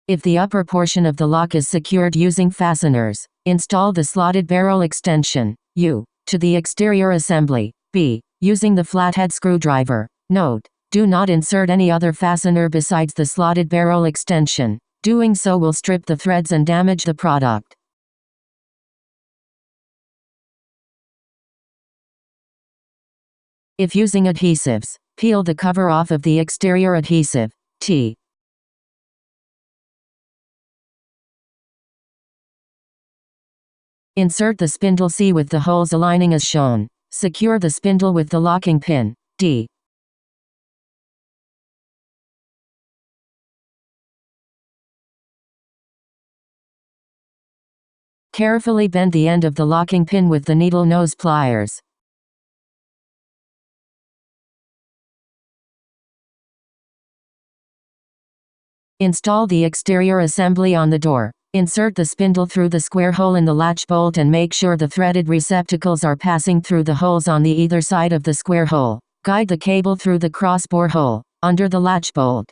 If the upper portion of the lock is secured using fasteners, install the slotted barrel extension, U, to the exterior assembly, B, using the flathead screwdriver. Note: do not insert any other fastener besides the slotted barrel extension. Doing so will strip the threads and damage the product. If using adhesives, peel the cover off of the exterior adhesive, T. Insert the spindle C with the holes aligning as shown. Secure the spindle with the locking pin, D. Carefully bend the end of the locking pin with the needle nose pliers. Install the exterior assembly on the door. Insert the spindle through the square hole in the latch bolt and make sure the threaded receptacles are passing through the holes on the either side of the square hole. Guide the cable through the cross bore hole, under the latch bolt.